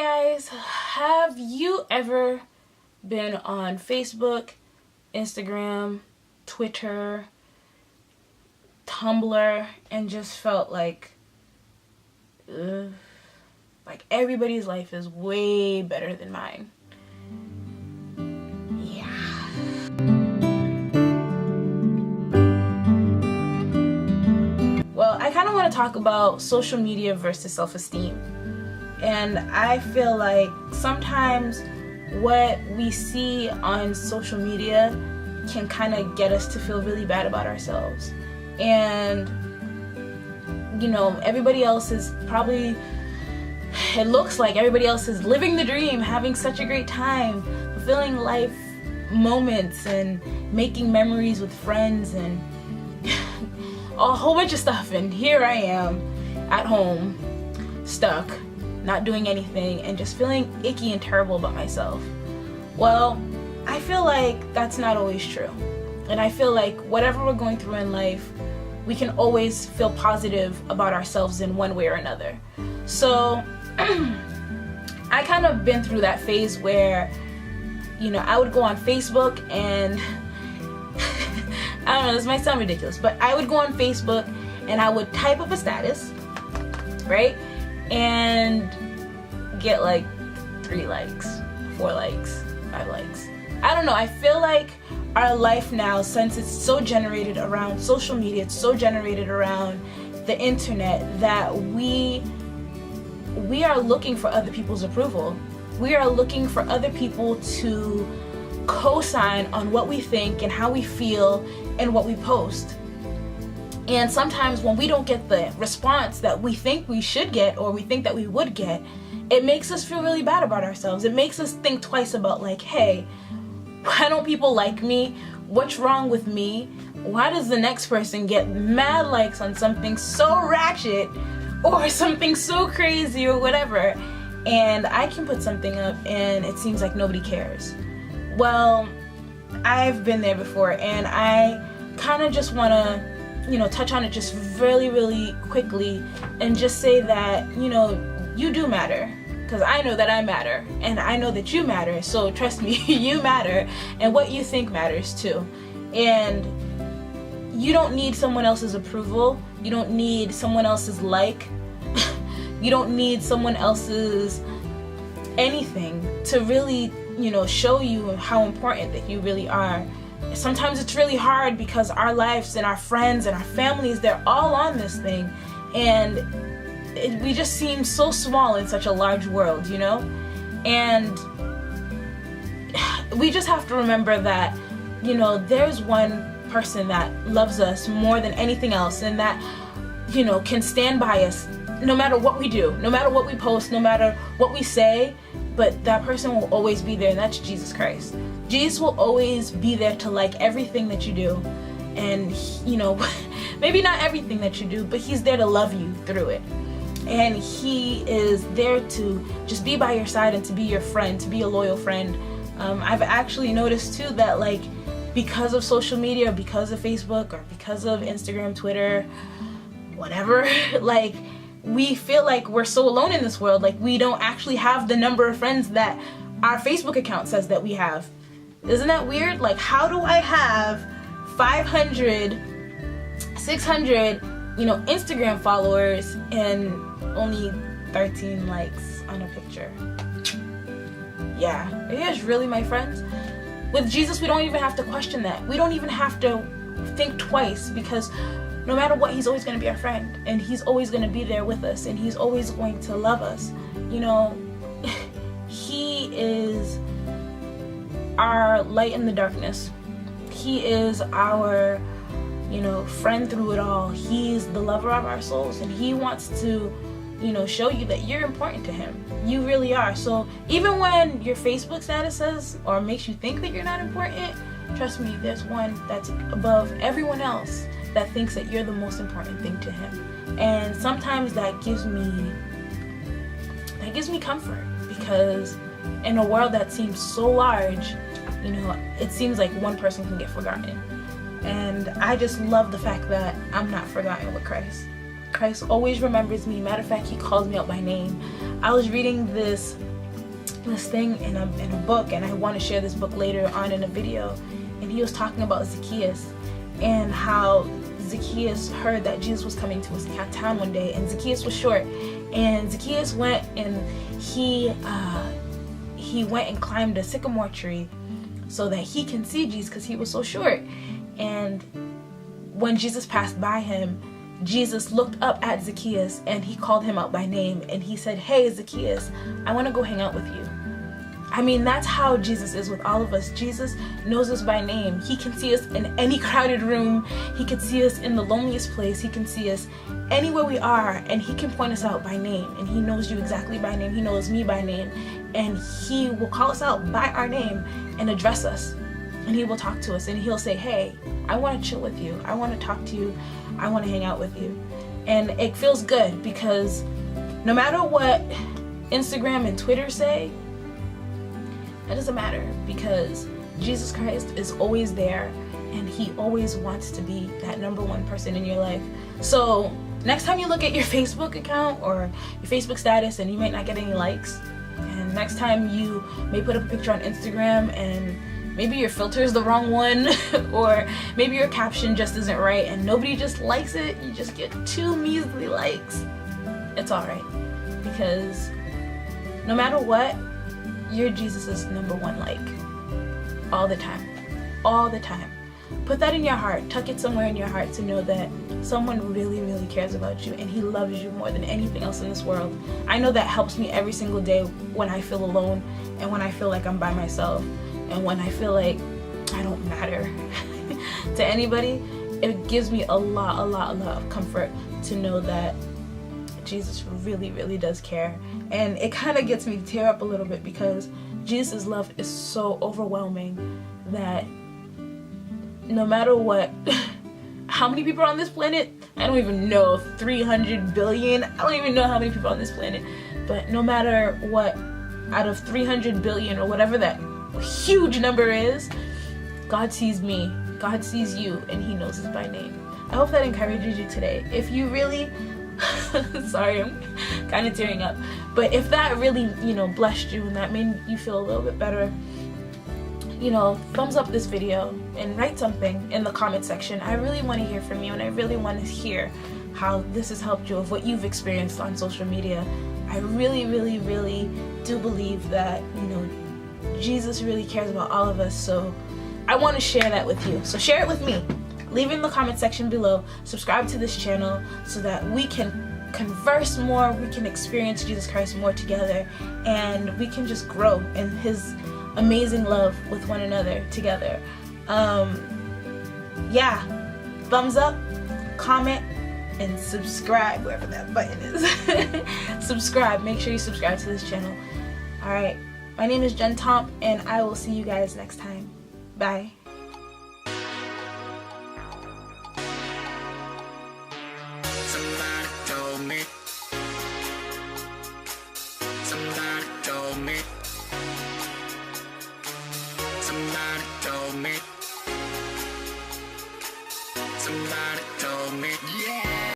guys, have you ever been on Facebook, Instagram, Twitter, Tumblr, and just felt like everybody's life is way better than mine? Yeah. Well, I kind of want to talk about social media versus self-esteem. And I feel like sometimes what we see on social media can kind of get us to feel really bad about ourselves. And, you know, everybody else is probably, it looks like everybody else is living the dream, having such a great time, fulfilling life moments and making memories with friends and a whole bunch of stuff. And here I am at home, stuck, not doing anything, and just feeling icky and terrible about myself. Well, I feel like that's not always true. And I feel like whatever we're going through in life, we can always feel positive about ourselves in one way or another. So I kind of been through that phase where, you know, I would go on Facebook and I don't know, this might sound ridiculous, but I would go on Facebook and I would type up a status, right? And get like 3 likes, 4 likes, 5 likes. I don't know, I feel like our life now, since it's so generated around social media, it's so generated around the internet, that we are looking for other people's approval. We are looking for other people to co-sign on what we think and how we feel and what we post. And sometimes when we don't get the response that we think we should get or we think that we would get, it makes us feel really bad about ourselves. It makes us think twice about like, hey, why don't people like me? What's wrong with me? Why does the next person get mad likes on something so ratchet or something so crazy or whatever? And I can put something up and it seems like nobody cares. Well, I've been there before, and I kind of just want to, you know, touch on it just really quickly and just say that, you know, you do matter, because I know that I matter and I know that you matter. So trust me, you matter, and what you think matters too. And you don't need someone else's approval. You don't need someone else's like. You don't need someone else's anything to really, you know, show you how important that you really are. Sometimes it's really hard because our lives and our friends and our families, they're all on this thing, and we just seem so small in such a large world, you know? And we just have to remember that, you know, there's one person that loves us more than anything else, and that, you know, can stand by us no matter what we do, no matter what we post, no matter what we say, but that person will always be there, and that's Jesus Christ. Jesus will always be there to like everything that you do, and, you know, maybe not everything that you do, but he's there to love you through it. And he is there to just be by your side and to be your friend, to be a loyal friend. I've actually noticed too that, like, because of social media, because of Facebook, or because of Instagram, Twitter, whatever, like, we feel like we're so alone in this world. Like, we don't actually have the number of friends that our Facebook account says that we have. Isn't that weird? Like, how do I have 500, 600, you know, Instagram followers and only 13 likes on a picture? Yeah, are you guys really my friends? With Jesus, we don't even have to question that. We don't even have to think twice, because no matter what, he's always going to be our friend, and he's always going to be there with us, and he's always going to love us. You know, he is our light in the darkness. He is our, you know, friend through it all. He's the lover of our souls, and he wants to, you know, show you that you're important to him. You really are. So even when your Facebook status says or makes you think that you're not important, trust me, there's one that's above everyone else that thinks that you're the most important thing to him. And sometimes that gives me comfort, because in a world that seems so large, you know, it seems like one person can get forgotten. And I just love the fact that I'm not forgotten with Christ. Christ always remembers me. Matter of fact, he calls me out by name. I was reading this this thing in a book, and I want to share this book later on in a video, and he was talking about Zacchaeus and how Zacchaeus heard that Jesus was coming to his town one day, and Zacchaeus was short, and Zacchaeus went and he went and climbed a sycamore tree so that he can see Jesus because he was so short. And when Jesus passed by him, Jesus looked up at Zacchaeus and he called him out by name, and he said, "Hey Zacchaeus, I want to go hang out with you." I mean, that's how Jesus is with all of us. Jesus knows us by name. He can see us in any crowded room. He can see us in the loneliest place. He can see us anywhere we are, and he can point us out by name. And he knows you exactly by name. He knows me by name. And he will call us out by our name and address us. And he will talk to us, and he'll say, "Hey, I want to chill with you. I want to talk to you. I want to hang out with you." And it feels good because no matter what Instagram and Twitter say, that doesn't matter, because Jesus Christ is always there, and he always wants to be that number one person in your life. So next time you look at your Facebook account or your Facebook status and you might not get any likes, and next time you may put up a picture on Instagram and maybe your filter is the wrong one, or maybe your caption just isn't right and nobody just likes it, you just get 2 measly likes, it's alright, because no matter what, you're Jesus's number one like. All the time. All the time. Put that in your heart. Tuck it somewhere in your heart to know that someone really, really cares about you, and he loves you more than anything else in this world. I know that helps me every single day when I feel alone, and when I feel like I'm by myself, and when I feel like I don't matter to anybody. It gives me a lot of comfort to know that Jesus really, really does care. And it kind of gets me to tear up a little bit, because Jesus' love is so overwhelming that no matter what, how many people are on this planet? I don't even know, 300 billion? I don't even know how many people are on this planet. But no matter what, out of 300 billion or whatever that huge number is, God sees me, God sees you, and he knows us by name. I hope that encourages you today. If you really sorry, I'm kind of tearing up, but if that really, blessed you and that made you feel a little bit better, thumbs up this video and write something in the comment section. I really want to hear from you, and I really want to hear how this has helped you, of what you've experienced on social media. I really, really, really do believe that, Jesus really cares about all of us, so I want to share that with you. So share it with me. Leave it in the comment section below. Subscribe to this channel so that we can converse more, we can experience Jesus Christ more together, and we can just grow in his amazing love with one another together. Yeah, thumbs up, comment, and subscribe, wherever that button is. Subscribe. Make sure you subscribe to this channel. Alright, my name is Jen Tomp, and I will see you guys next time. Bye. Somebody told me.